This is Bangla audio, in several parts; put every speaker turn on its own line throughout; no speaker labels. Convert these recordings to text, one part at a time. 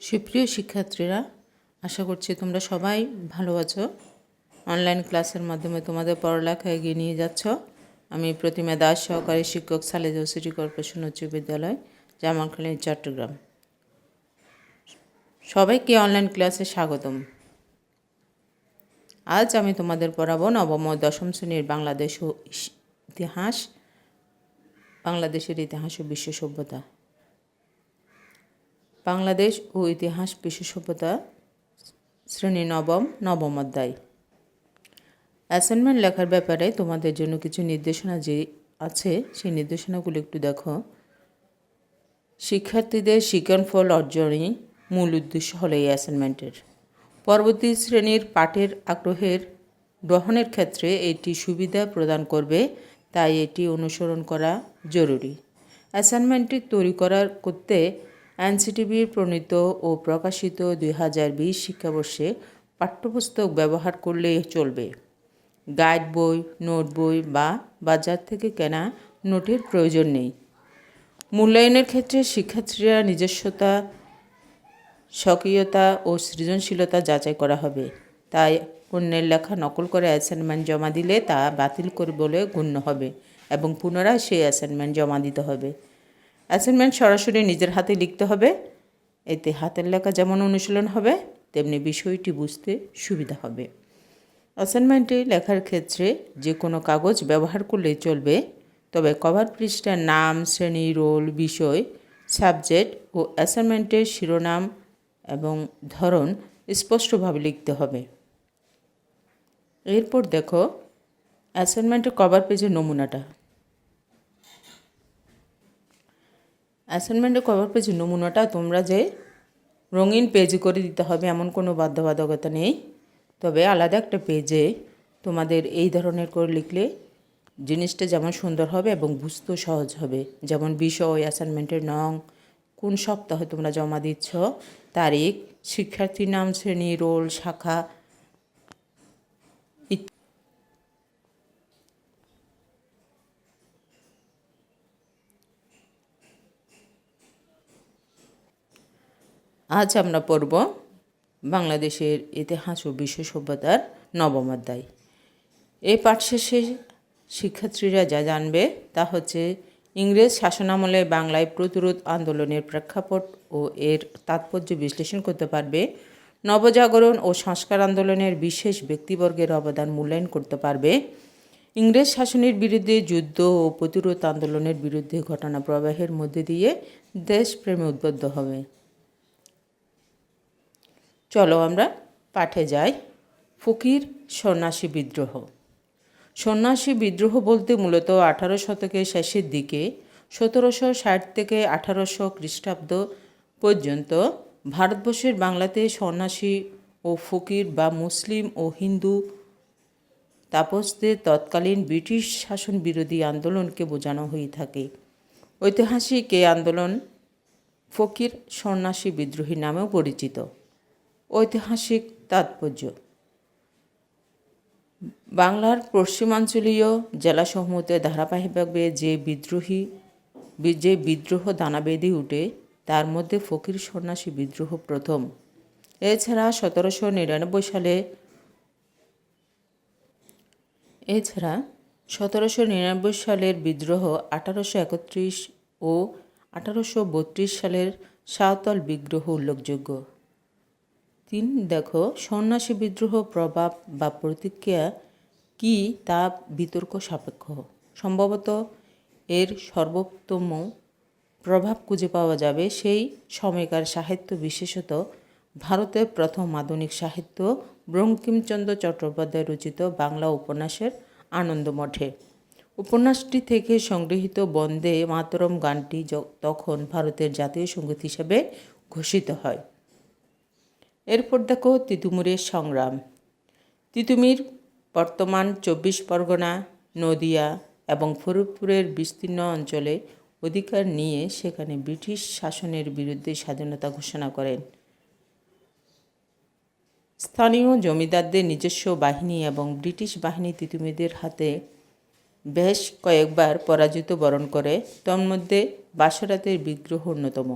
সুপ্রিয় শিক্ষার্থীরা, আশা করছি তোমরা সবাই ভালো আছো। অনলাইন ক্লাসের মাধ্যমে তোমাদের পড়ালেখা এগিয়ে নিয়ে যাচ্ছ। আমি প্রতিমা দাস, সহকারী শিক্ষক, সালেজা সিটি কর্পোরেশন উচ্চ বিদ্যালয়, জামালখালী, চট্টগ্রাম। সবাইকে অনলাইন ক্লাসে স্বাগতম। আজ আমি তোমাদের পড়াবো নবম ও দশম শ্রেণীর বাংলাদেশের ইতিহাস ও বিশ্ব সভ্যতা। বাংলাদেশ ও ইতিহাস বিশ্ব সভ্যতা শ্রেণী নবম অধ্যায়। অ্যাসাইনমেন্ট লেখার ব্যাপারে তোমাদের জন্য কিছু নির্দেশনা যে আছে, সেই নির্দেশনাগুলো একটু দেখো। শিক্ষার্থীদের শিক্ষণফল অর্জনই মূল উদ্দেশ্য হলো এই অ্যাসাইনমেন্টের। পরবর্তী শ্রেণীর পাঠের আগ্রহের গ্রহণের ক্ষেত্রে এটি সুবিধা প্রদান করবে, তাই এটি অনুসরণ করা জরুরি। অ্যাসাইনমেন্টটি তৈরি করতে এনসিটিবির প্রণীত ও প্রকাশিত 2020 শিক্ষাবর্ষে পাঠ্যপুস্তক ব্যবহার করলে চলবে। গাইড বই, নোট বই বা বাজার থেকে কেনা নোটের প্রয়োজন নেই। মূল্যায়নের ক্ষেত্রে শিক্ষার্থীরা নিজস্বতা, স্বকীয়তা ও সৃজনশীলতা যাচাই করা হবে। তাই অন্যের লেখা নকল করে অ্যাসাইনমেন্ট জমা দিলে তা বাতিল করে বলে গণ্য হবে এবং পুনরায় সেই অ্যাসাইনমেন্ট জমা দিতে হবে। অ্যাসাইনমেন্ট সরাসরি নিজের হাতে লিখতে হবে। এতে হাতের লেখা যেমন অনুশীলন হবে, তেমনি বিষয়টি বুঝতে সুবিধা হবে। অ্যাসাইনমেন্টে লেখার ক্ষেত্রে যে কোনো কাগজ ব্যবহার করলেই চলবে, তবে কভার পৃষ্ঠার নাম, শ্রেণী, রোল, বিষয়, সাবজেক্ট ও অ্যাসাইনমেন্টের শিরোনাম এবং ধরন স্পষ্টভাবে লিখতে হবে। এরপর দেখো অ্যাসাইনমেন্টের কভার পেজের নমুনাটা। অ্যাসাইনমেন্টের কভার পেজের নমুনাটা তোমরা যে রঙিন পেজে করে দিতে হবে এমন কোনো বাধ্যবাধকতা নেই, তবে আলাদা একটা পেজে তোমাদের এই ধরনের করে লিখলে জিনিসটা যেমন সুন্দর হবে এবং বুঝতেও সহজ হবে। যেমন বিষয়, অ্যাসাইনমেন্টের নং, কোন সপ্তাহে তোমরা জমা দিচ্ছ, তারিখ, শিক্ষার্থীর নাম, শ্রেণী, রোল, শাখা। আজ আমরা পড়ব বাংলাদেশের ইতিহাস ও বিশ্ব সভ্যতার নবম অধ্যায়। এই পাঠ শেষে শিক্ষার্থীরা যা জানবে তা হচ্ছে ইংরেজ শাসনামলে বাংলায় প্রতিরোধ আন্দোলনের প্রেক্ষাপট ও এর তাৎপর্য বিশ্লেষণ করতে পারবে। নবজাগরণ ও সংস্কার আন্দোলনের বিশেষ ব্যক্তিবর্গের অবদান মূল্যায়ন করতে পারবে। ইংরেজ শাসনের বিরুদ্ধে যুদ্ধ ও প্রতিরোধ আন্দোলনের বিরুদ্ধে ঘটনা প্রবাহের মধ্যে দিয়ে দেশপ্রেমে উদ্বুদ্ধ হবে। চলো আমরা পাঠে যাই। ফকির সন্ন্যাসী বিদ্রোহ। সন্ন্যাসী বিদ্রোহ বলতে মূলত 18 শতকের শেষের দিকে 1760 থেকে 1800 খ্রিস্টাব্দ পর্যন্ত ভারতবর্ষের বাংলাতে সন্ন্যাসী ও ফকির বা মুসলিম ও হিন্দু তাপসদের তৎকালীন ব্রিটিশ শাসন বিরোধী আন্দোলনকে বোঝানো হয়ে থাকে। ঐতিহাসিক এই আন্দোলন ফকির সন্ন্যাসী বিদ্রোহী নামেও পরিচিত। ঐতিহাসিক তাৎপর্য: বাংলার পশ্চিমাঞ্চলীয় জেলাসমূহতে ধারাবাহিকভাবে যে বিদ্রোহ দানা বেঁধে উঠে, তার মধ্যে ফকির সন্ন্যাসী বিদ্রোহ প্রথম। এছাড়া 1799 সালের বিদ্রোহ, 1831 ও 1832 সালের সাঁওতাল বিদ্রোহ উল্লেখযোগ্য। দেখো সন্ন্যাসী বিদ্রোহ প্রভাব বা প্রতিক্রিয়া কি তা বিতর্ক সাপেক্ষ। সম্ভবত এর সর্বোত্তম প্রভাব খুঁজে পাওয়া যাবে সেই সময়কার সাহিত্য, বিশেষত ভারতের প্রথম আধুনিক সাহিত্য বঙ্কিমচন্দ্র চট্টোপাধ্যায় রচিত বাংলা উপন্যাসের আনন্দমঠে। উপন্যাসটি থেকে সংগৃহীত বন্দে মাতরম গানটি তখন ভারতের জাতীয় সঙ্গীত হিসেবে ঘোষিত হয়। এরপর দেখো তিতুমিরের সংগ্রাম। তিতুমির বর্তমান 24 পরগনা, নদিয়া এবং ফরিদপুরের বিস্তীর্ণ অঞ্চলে অধিকার নিয়ে সেখানে ব্রিটিশ শাসনের বিরুদ্ধে স্বাধীনতা ঘোষণা করেন। স্থানীয় জমিদারদের নিজস্ব বাহিনী এবং ব্রিটিশ বাহিনী তিতুমিরদের হাতে বেশ কয়েকবার পরাজিত বরণ করে। তন্মধ্যে বাসরাতের বিদ্রোহ অন্যতম।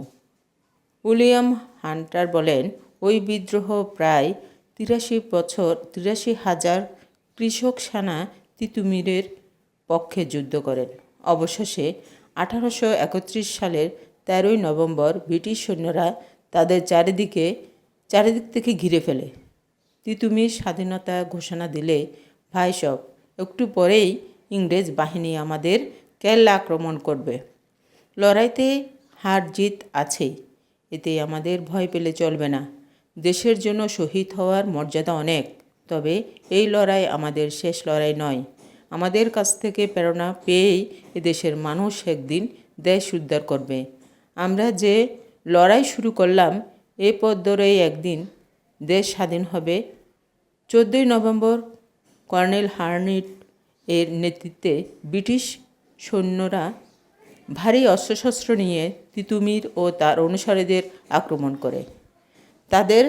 উইলিয়াম হান্টার বলেন, ওই বিদ্রোহ প্রায় 83,000 কৃষক সেনা তিতুমিরের পক্ষে যুদ্ধ করেন। অবশেষে 1831 সালের 13ই নভেম্বর ব্রিটিশ সৈন্যরা তাদের চারিদিক থেকে ঘিরে ফেলে। তিতুমির স্বাধীনতা ঘোষণা দিলে ভাইসব একটু পরেই ইংরেজ বাহিনী আমাদের কেল্লা আক্রমণ করবে। লড়াইতে হার জিত আছেই, এতে আমাদের ভয় পেলে চলবে না। দেশের জন্য শহীদ হওয়ার মর্যাদা অনেক, তবে এই লড়াই আমাদের শেষ লড়াই নয়। আমাদের কাছ থেকে প্রেরণা পেয়েই এদেশের মানুষ একদিন দেশ উদ্ধার করবে। আমরা যে লড়াই শুরু করলাম, এ পথ ধরেই একদিন দেশ স্বাধীন হবে। 14ই নভেম্বর কর্নেল হার্নিট এর নেতৃত্বে ব্রিটিশ সৈন্যরা ভারী অস্ত্রশস্ত্র নিয়ে তিতুমির ও তার অনুসারীদের আক্রমণ করে। তাদের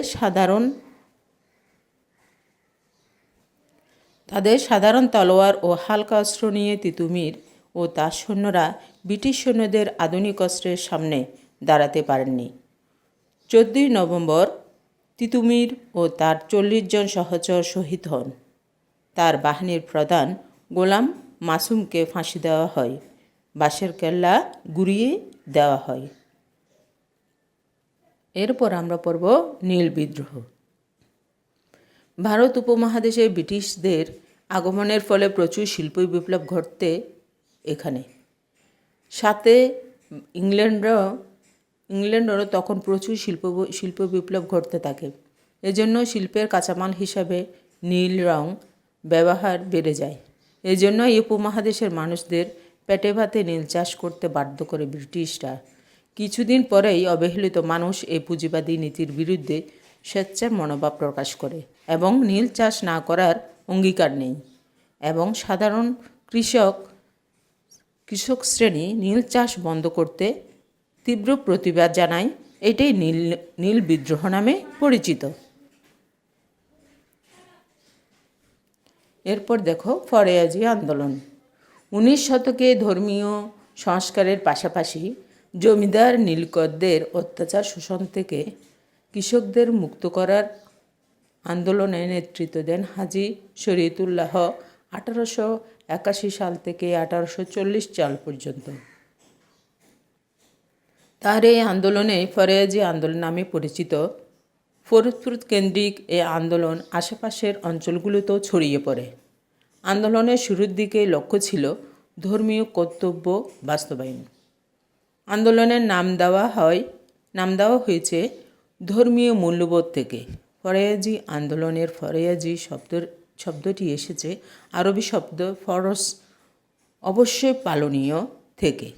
সাধারণ তলোয়ার ও হালকা অস্ত্র নিয়ে তিতুমির ও তার সৈন্যরা ব্রিটিশ সৈন্যদের আধুনিক অস্ত্রের সামনে দাঁড়াতে পারেননি। 14ই নভেম্বর তিতুমির ও তার 40 জন সহচর শহীদ হন। তার বাহিনীর প্রধান গোলাম মাসুমকে ফাঁসি দেওয়া হয়, বাঁশের কেল্লা গুঁড়িয়ে দেওয়া হয়। এরপর আমরা পড়ব নীল বিদ্রোহ। ভারত উপমহাদেশে ব্রিটিশদের আগমনের ফলে প্রচুর শিল্প বিপ্লব ঘটতে এখানে। সাথে ইংল্যান্ডেরও তখন প্রচুর শিল্প বিপ্লব ঘটতে থাকে। এজন্য শিল্পের কাঁচামাল হিসাবে নীল রং ব্যবহার বেড়ে যায়। এজন্য এই উপমহাদেশের মানুষদের পেটে ভাতে নীল চাষ করতে বাধ্য করে ব্রিটিশরা। কিছুদিন পরেই অবহেলিত মানুষ এই পুঁজিবাদী নীতির বিরুদ্ধে স্বেচ্ছার মনোভাব প্রকাশ করে এবং নীল চাষ না করার অঙ্গীকার নেয়, এবং সাধারণ কৃষক শ্রেণী নীল চাষ বন্ধ করতে তীব্র প্রতিবাদ জানায়। এটাই নীল বিদ্রোহ নামে পরিচিত। এরপর দেখো ফরেয়াজি আন্দোলন। 19 শতকে ধর্মীয় সংস্কারের পাশাপাশি জমিদার নীলকরদের অত্যাচার শোষণ থেকে কৃষকদের মুক্ত করার আন্দোলনে নেতৃত্ব দেন হাজী শরীয়তুল্লাহ 1881 সাল থেকে 1840 সাল পর্যন্ত। তার এই আন্দোলনে ফরেয়াজি আন্দোলন নামে পরিচিত। ফরিদপুর কেন্দ্রিক এই আন্দোলন আশেপাশের অঞ্চলগুলোতেও ছড়িয়ে পড়ে। আন্দোলনের শুরুর দিকে লক্ষ্য ছিল ধর্মীয় কর্তব্য বাস্তবায়ন। আন্দোলনের নাম দেওয়া হয়েছে ধর্মীয় মূল্যবোধ থেকে। ফরেয়াজি আন্দোলনের ফরেয়াজি শব্দটি এসেছে আরবি শব্দ ফরস, অবশ্যই পালনীয় থেকে।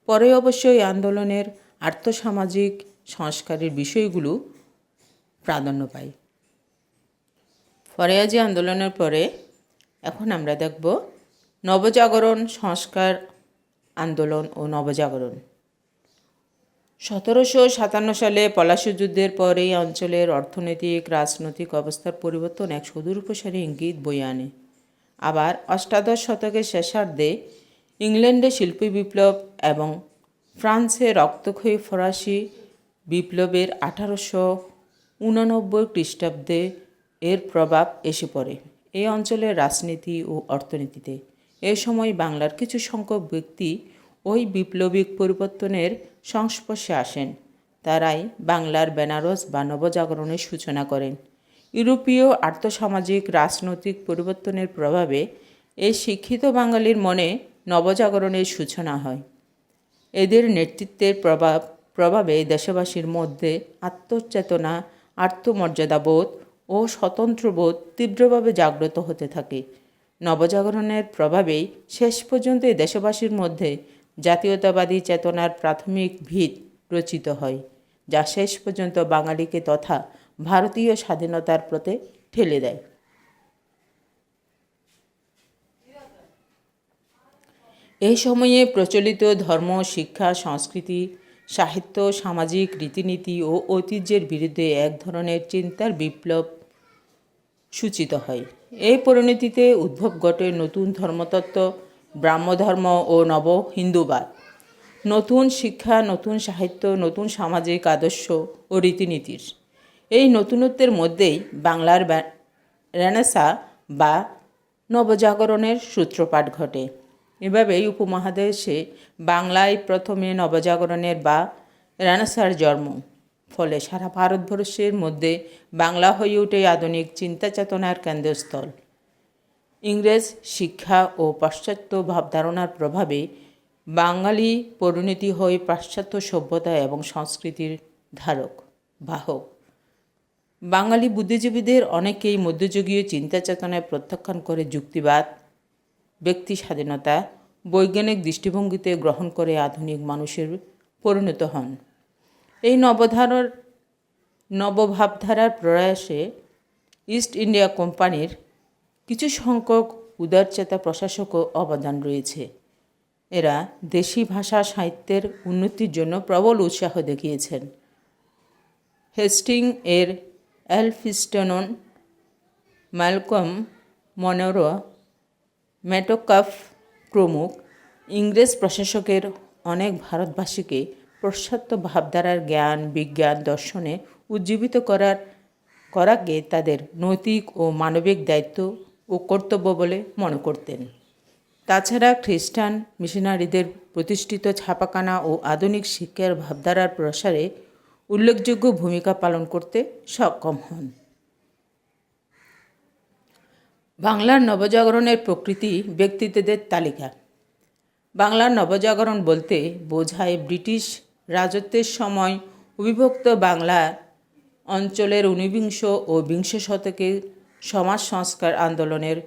পরে অবশ্য এই আন্দোলনের আর্থসামাজিক সংস্কারের বিষয়গুলো প্রাধান্য পায়। ফরেয়াজি আন্দোলনের পরে এখন আমরা দেখব নবজাগরণ, সংস্কার আন্দোলন ও নবজাগরণ। 1757 সালে পলাশী যুদ্ধের পর এই অঞ্চলের অর্থনৈতিক রাজনৈতিক অবস্থার পরিবর্তন এক সুদূরপ্রসারী ইঙ্গিত বয়ে আনে। আবার অষ্টাদশ শতকের শেষার্ধে ইংল্যান্ডে শিল্পী বিপ্লব এবং ফ্রান্সে রক্তক্ষয়ী ফরাসি বিপ্লবের 1889 খ্রিস্টাব্দে এর প্রভাব এসে পড়ে এই অঞ্চলের রাজনীতি ও অর্থনীতিতে। এ সময় বাংলার কিছু সংখ্যক ব্যক্তি ওই বিপ্লবিক পরিবর্তনের সংস্পর্শে আসেন। তারাই বাংলার বেনারস বা নবজাগরণের সূচনা করেন। ইউরোপীয় আর্থসামাজিক রাজনৈতিক পরিবর্তনের প্রভাবে এই শিক্ষিত বাঙালির মনে নবজাগরণের সূচনা হয়। এদের নেতৃত্বের প্রভাবে দেশবাসীর মধ্যে আত্মচেতনা, আত্মমর্যাদাবোধ ও স্বতন্ত্রবোধ তীব্রভাবে জাগ্রত হতে থাকে। নবজাগরণের প্রভাবেই শেষ পর্যন্ত দেশবাসীর মধ্যে জাতীয়তাবাদী চেতনার প্রাথমিক ভিত রচিত হয়, যা শেষ পর্যন্ত বাঙালিকে তথা ভারতীয় স্বাধীনতার পথে ঠেলে দেয়। এই সময়ে প্রচলিত ধর্ম, শিক্ষা, সংস্কৃতি, সাহিত্য, সামাজিক রীতিনীতি ও ঐতিহ্যের বিরুদ্ধে এক ধরনের চিন্তার বিপ্লব সূচিত হয়। এই পরিণতিতে উদ্ভব ঘটে নতুন ধর্মতত্ত্ব, ব্রাহ্মধর্ম ও নব হিন্দুবাদ। নতুন শিক্ষা, নতুন সাহিত্য, নতুন সামাজিক আদর্শ ও রীতিনীতির। এই নতুনত্বের মধ্যেই বাংলার রেনেসাঁ বা নবজাগরণের সূত্রপাত ঘটে। এভাবেই উপমহাদেশে বাংলায় প্রথমে নবজাগরণের বা রেনেসাঁর জন্ম। ফলে সারা ভারতবর্ষের মধ্যে বাংলা হয়ে ওঠে আধুনিক চিন্তা চেতনার কেন্দ্রস্থল। ইংরেজ শিক্ষা ও পাশ্চাত্য ভাবধারণার প্রভাবে বাঙালি পরিণতি হয় পাশ্চাত্য সভ্যতা এবং সংস্কৃতির ধারক বাহক। বাঙালি বুদ্ধিজীবীদের অনেকেই মধ্যযুগীয় চিন্তা চেতনায় প্রত্যাখ্যান করে যুক্তিবাদ, ব্যক্তি স্বাধীনতা, বৈজ্ঞানিক দৃষ্টিভঙ্গিতে গ্রহণ করে আধুনিক মানুষের পরিণত হন। এই নবভাবধারার প্রয়াসে ইস্ট ইন্ডিয়া কোম্পানির কিছু সংখ্যক উদারচেতা প্রশাসকও অবদান রয়েছে। এরা দেশি ভাষা সাহিত্যের উন্নতির জন্য প্রবল উৎসাহ দেখিয়েছেন। হেস্টিং এর এলফিস্টন, ম্যালকম মনরো, মেটকাফ প্রমুখ ইংরেজ প্রশাসকের অনেক ভারতবাসীকে পাশ্চাত্য ভাবধারার জ্ঞান, বিজ্ঞান, দর্শনে উজ্জীবিত করাকে তাদের নৈতিক ও মানবিক দায়িত্ব ও কর্তব্য বলে মনে করতেন। তাছাড়া খ্রিস্টান মিশনারিদের প্রতিষ্ঠিত ছাপাখানা ও আধুনিক শিক্ষার ভাবধারার প্রসারে উল্লেখযোগ্য ভূমিকা পালন করতে সক্ষম হন। বাংলার নবজাগরণের প্রকৃতি ব্যক্তিত্বদের তালিকা। বাংলার নবজাগরণ বলতে বোঝায় ব্রিটিশ রাজত্বের সময় অবিভক্ত বাংলা অঞ্চলের ঊনবিংশ ও বিংশ শতকের সমাজ সংস্কার আন্দোলনের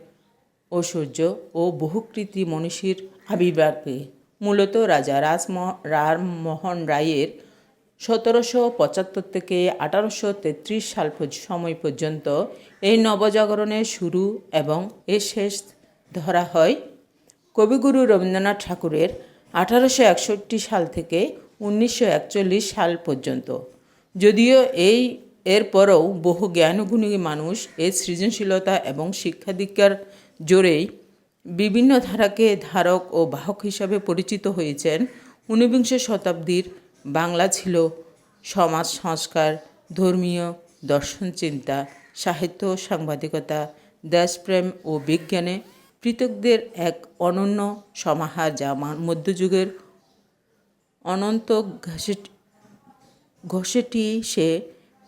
ঐশ্বর্য ও বহুকৃতি মনীষীর আবির্ভাবকে। মূলত রাজা রামমোহন রায়ের 1775 থেকে 1833 সাল সময় পর্যন্ত এই নবজাগরণের শুরু এবং এর শেষ ধরা হয় কবিগুরু রবীন্দ্রনাথ ঠাকুরের 1861 সাল থেকে 1941 সাল পর্যন্ত। যদিও এরপরও বহু জ্ঞানগুণী মানুষ এর সৃজনশীলতা এবং শিক্ষাদীক্ষার জোরেই বিভিন্ন ধারাকে ধারক ও বাহক হিসাবে পরিচিত হয়েছেন। ঊনবিংশ শতাব্দীর বাংলা ছিল সমাজ সংস্কার, ধর্মীয় দর্শন চিন্তা, সাহিত্য, সাংবাদিকতা, দেশপ্রেম ও বিজ্ঞানে পৃথকদের এক অনন্য সমাহার, যা মধ্যযুগের অনন্ত ঘষেটি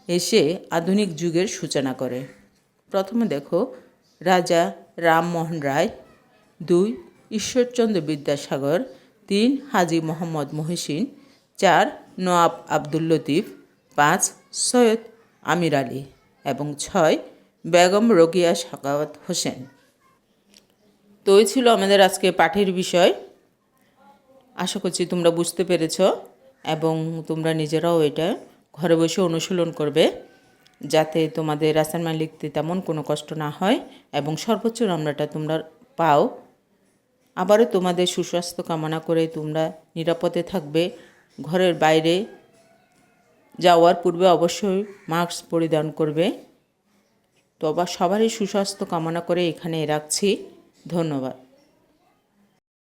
এসে আধুনিক যুগের সূচনা করে। প্রথমে দেখো রাজা রামমোহন রায়, 2 ঈশ্বরচন্দ্র বিদ্যাসাগর, 3 হাজী মোহাম্মদ মহসিন, 4 নওয়াব আব্দুল লতিফ, 5 সৈয়দ আমির আলী এবং 6 বেগম রোকেয়া সাখাওয়াত হোসেন। তো এই ছিল আমাদের আজকে পাঠের বিষয়। আশা করছি তোমরা বুঝতে পেরেছ এবং তোমরা নিজেরাও এটা ঘরে বসে অনুশীলন করবে, যাতে তোমাদের অ্যাসাইনমেন্ট লিখতে তেমন কোনো কষ্ট না হয় এবং সর্বোচ্চ নম্বরটা তোমরা পাও। আবারও তোমাদের সুস্বাস্থ্য কামনা করে তোমরা নিরাপদে থাকবে। ঘরের বাইরে যাওয়ার পূর্বে অবশ্যই মাস্ক পরিধান করবে। তো আবার সবারই সুস্বাস্থ্য কামনা করে এখানে রাখছি। ধন্যবাদ।